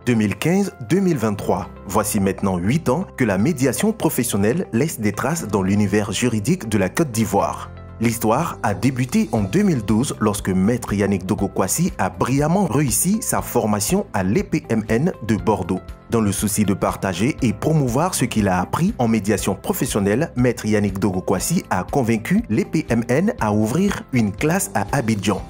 2015-2023. Voici maintenant 8 ans que la médiation professionnelle laisse des traces dans l'univers juridique de la Côte d'Ivoire. L'histoire a débuté en 2012 lorsque Maître Yannick Dogo Kouassi a brillamment réussi sa formation à l'EPMN de Bordeaux. Dans le souci de partager et promouvoir ce qu'il a appris en médiation professionnelle, Maître Yannick Dogo Kouassi a convaincu l'EPMN à ouvrir une classe à Abidjan.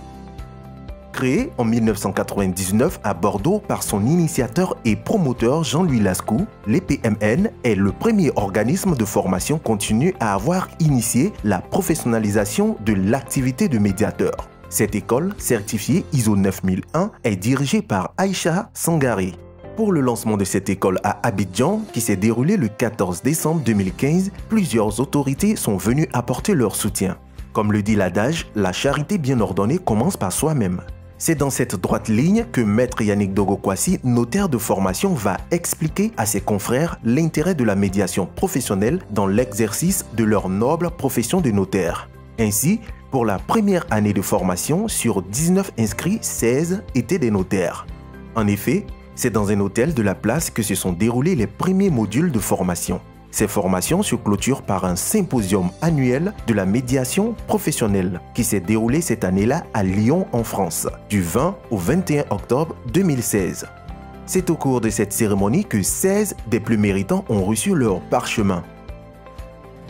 Créé en 1999 à Bordeaux par son initiateur et promoteur Jean-Louis Lascou, l'EPMN est le premier organisme de formation continue à avoir initié la professionnalisation de l'activité de médiateur. Cette école, certifiée ISO 9001, est dirigée par Aïcha Sangaré. Pour le lancement de cette école à Abidjan, qui s'est déroulé le 14 décembre 2015, plusieurs autorités sont venues apporter leur soutien. Comme le dit l'adage, la charité bien ordonnée commence par soi-même. C'est dans cette droite ligne que Maître Yannick Dogo Kouassi, notaire de formation, va expliquer à ses confrères l'intérêt de la médiation professionnelle dans l'exercice de leur noble profession de notaire. Ainsi, pour la première année de formation, sur 19 inscrits, 16 étaient des notaires. En effet, c'est dans un hôtel de la place que se sont déroulés les premiers modules de formation. Ces formations se clôturent par un symposium annuel de la médiation professionnelle qui s'est déroulé cette année-là à Lyon en France, du 20 au 21 octobre 2016. C'est au cours de cette cérémonie que 16 des plus méritants ont reçu leur parchemin.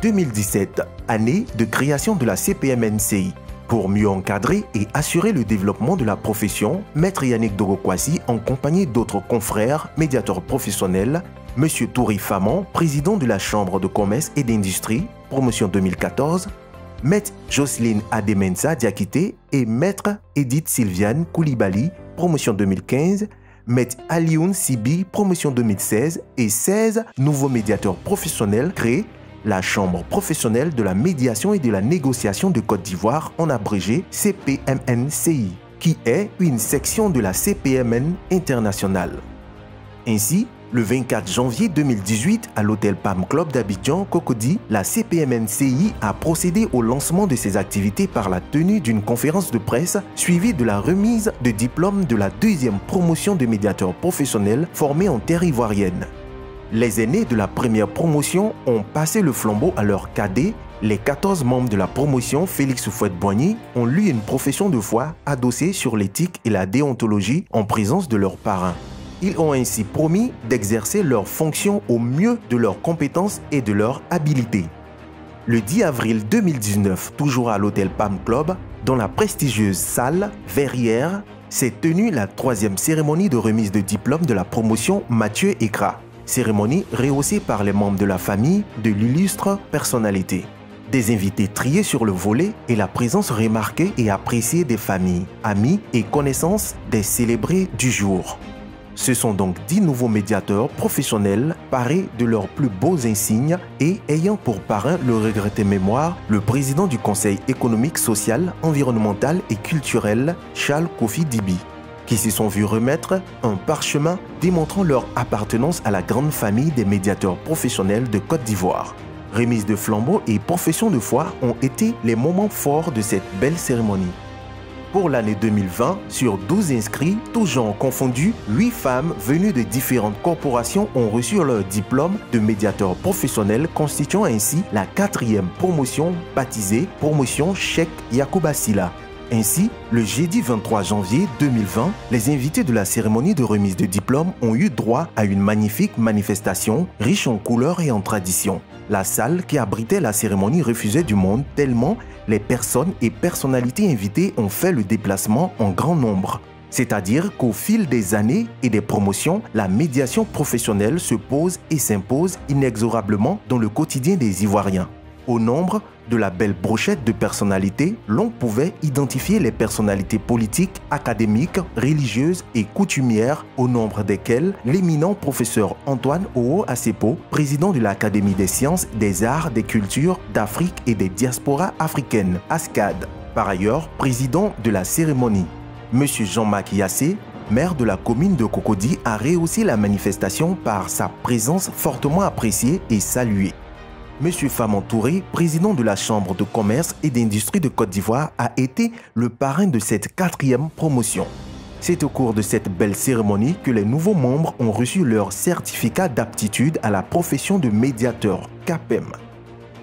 2017, année de création de la CPMNCI. Pour mieux encadrer et assurer le développement de la profession, Maître Yannick Dogo Kouassi, en compagnie d'autres confrères, médiateurs professionnels, M. Touri Faman, président de la Chambre de commerce et d'industrie, promotion 2014, Maître Jocelyne Ademensa Diakité et Maître Edith Sylviane Koulibaly, promotion 2015, Maître Alioune Sibi, promotion 2016 et 16 nouveaux médiateurs professionnels créés la Chambre professionnelle de la médiation et de la négociation de Côte d'Ivoire, en abrégé CPMNCI, qui est une section de la CPMN internationale. Ainsi, le 24 janvier 2018, à l'hôtel Palm Club d'Abidjan, Cocody, la CPMNCI a procédé au lancement de ses activités par la tenue d'une conférence de presse suivie de la remise de diplôme de la deuxième promotion de médiateurs professionnels formés en terre ivoirienne. Les aînés de la première promotion ont passé le flambeau à leurs cadets. Les 14 membres de la promotion, Félix Houphouët-Boigny, ont lu une profession de foi adossée sur l'éthique et la déontologie en présence de leurs parrains. Ils ont ainsi promis d'exercer leurs fonctions au mieux de leurs compétences et de leur habileté. Le 10 avril 2019, toujours à l'hôtel Palm Club, dans la prestigieuse salle Verrières, s'est tenue la 3e cérémonie de remise de diplôme de la promotion Mathieu Ekra. Cérémonie rehaussée par les membres de la famille de l'illustre personnalité. Des invités triés sur le volet et la présence remarquée et appréciée des familles, amis et connaissances des célébrés du jour. Ce sont donc 10 nouveaux médiateurs professionnels parés de leurs plus beaux insignes et ayant pour parrain le regretté mémoire le président du Conseil économique, social, environnemental et culturel, Charles Kofi Dibi, qui se sont vus remettre un parchemin démontrant leur appartenance à la grande famille des médiateurs professionnels de Côte d'Ivoire. Remise de flambeaux et profession de foi ont été les moments forts de cette belle cérémonie. Pour l'année 2020, sur 12 inscrits, tous genres confondus, 8 femmes venues de différentes corporations ont reçu leur diplôme de médiateur professionnel, constituant ainsi la 4e promotion baptisée Promotion Cheikh Yacouba Silla. Ainsi, le jeudi 23 janvier 2020, les invités de la cérémonie de remise de diplôme ont eu droit à une magnifique manifestation riche en couleurs et en traditions. La salle qui abritait la cérémonie refusait du monde tellement les personnes et personnalités invitées ont fait le déplacement en grand nombre. C'est-à-dire qu'au fil des années et des promotions, la médiation professionnelle se pose et s'impose inexorablement dans le quotidien des Ivoiriens. Au nombre de la belle brochette de personnalités, l'on pouvait identifier les personnalités politiques, académiques, religieuses et coutumières, au nombre desquelles l'éminent professeur Antoine Oo Asepo, président de l'Académie des sciences, des arts, des cultures, d'Afrique et des diasporas africaines, ASCAD. Par ailleurs, président de la cérémonie. M. Jean-Marc Yassé, maire de la commune de Cocody, a rehaussé la manifestation par sa présence fortement appréciée et saluée. M. Faman Touré, président de la Chambre de commerce et d'industrie de Côte d'Ivoire, a été le parrain de cette 4e promotion. C'est au cours de cette belle cérémonie que les nouveaux membres ont reçu leur certificat d'aptitude à la profession de médiateur, CAPEM.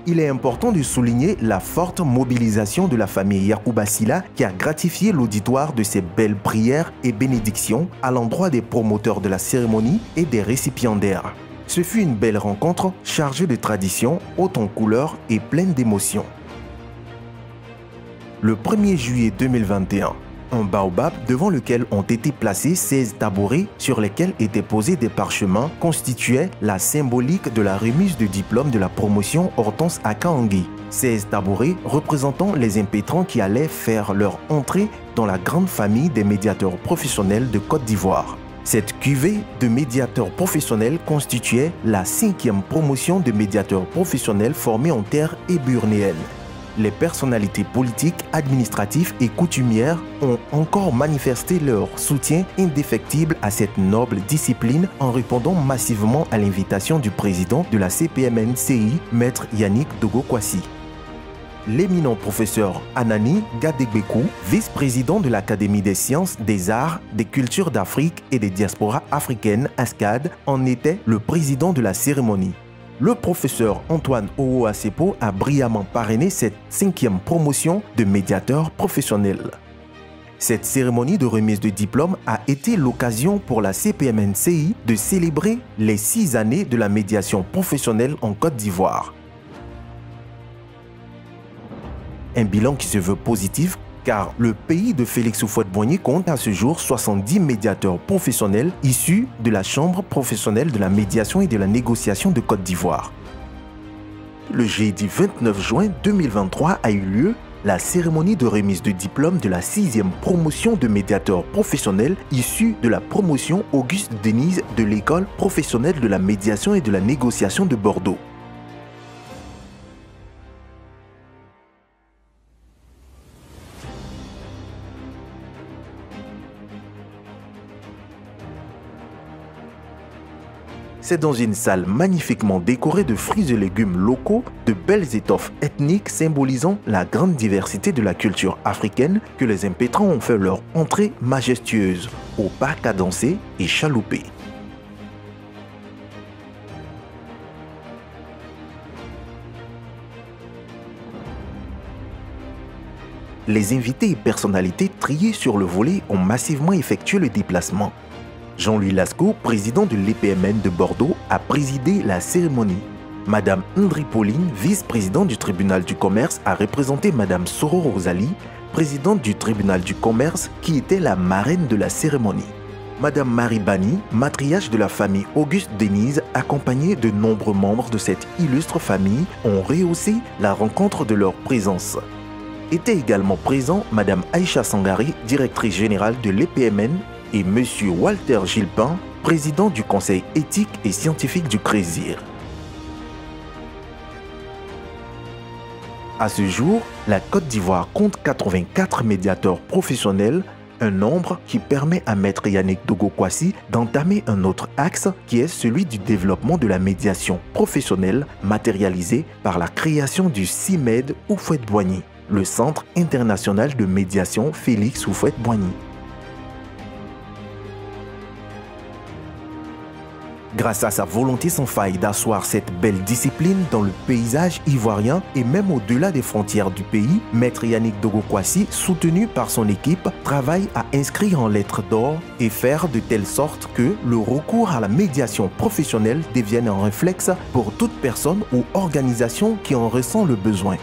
Il est important de souligner la forte mobilisation de la famille Yacouba Sylla qui a gratifié l'auditoire de ses belles prières et bénédictions à l'endroit des promoteurs de la cérémonie et des récipiendaires. Ce fut une belle rencontre chargée de traditions, haute en couleurs et pleine d'émotions. Le 1er juillet 2021, un baobab devant lequel ont été placés 16 tabourets sur lesquels étaient posés des parchemins constituait la symbolique de la remise de diplôme de la promotion Hortense Akaangui. 16 tabourets représentant les impétrants qui allaient faire leur entrée dans la grande famille des médiateurs professionnels de Côte d'Ivoire. Cette cuvée de médiateurs professionnels constituait la 5e promotion de médiateurs professionnels formés en terre éburnéenne. Les personnalités politiques, administratives et coutumières ont encore manifesté leur soutien indéfectible à cette noble discipline en répondant massivement à l'invitation du président de la CPMNCI, Maître Yannick Dogo Kwasi. L'éminent professeur Anani Gadegbekou, vice-président de l'Académie des sciences, des arts, des cultures d'Afrique et des diasporas africaines, ASCAD, en était le président de la cérémonie. Le professeur Antoine Ouasepo a brillamment parrainé cette 5e promotion de médiateur professionnel. Cette cérémonie de remise de diplôme a été l'occasion pour la CPMNCI de célébrer les 6 années de la médiation professionnelle en Côte d'Ivoire. Un bilan qui se veut positif car le pays de Félix Houphouët-Boigny compte à ce jour 70 médiateurs professionnels issus de la Chambre professionnelle de la médiation et de la négociation de Côte d'Ivoire. Le jeudi 29 juin 2023 a eu lieu la cérémonie de remise de diplôme de la 6e promotion de médiateurs professionnels issus de la promotion Auguste Denise de l'École professionnelle de la médiation et de la négociation de Bordeaux. C'est dans une salle magnifiquement décorée de fruits et légumes locaux, de belles étoffes ethniques symbolisant la grande diversité de la culture africaine que les impétrants ont fait leur entrée majestueuse, au pas cadencé et chaloupé. Les invités et personnalités triés sur le volet ont massivement effectué le déplacement. Jean-Louis Lascaux, président de l'EPMN de Bordeaux, a présidé la cérémonie. Madame Ndri Pauline, vice-présidente du tribunal du commerce, a représenté Madame Soro Rosalie, présidente du tribunal du commerce, qui était la marraine de la cérémonie. Madame Marie Bani, matriarche de la famille Auguste Denise, accompagnée de nombreux membres de cette illustre famille, ont rehaussé la rencontre de leur présence. Étaient également présents Madame Aïcha Sangari, directrice générale de l'EPMN, et M. Walter Gilpin, président du Conseil éthique et scientifique du CRESIR. À ce jour, la Côte d'Ivoire compte 84 médiateurs professionnels, un nombre qui permet à Maître Yannick Dogo Kwasi d'entamer un autre axe qui est celui du développement de la médiation professionnelle matérialisée par la création du CIMED Houphouët-Boigny, le Centre international de médiation Félix Houphouët-Boigny. Grâce à sa volonté sans faille d'asseoir cette belle discipline dans le paysage ivoirien et même au-delà des frontières du pays, Maître Yannick Dogo Kwasi, soutenu par son équipe, travaille à inscrire en lettres d'or et faire de telle sorte que le recours à la médiation professionnelle devienne un réflexe pour toute personne ou organisation qui en ressent le besoin.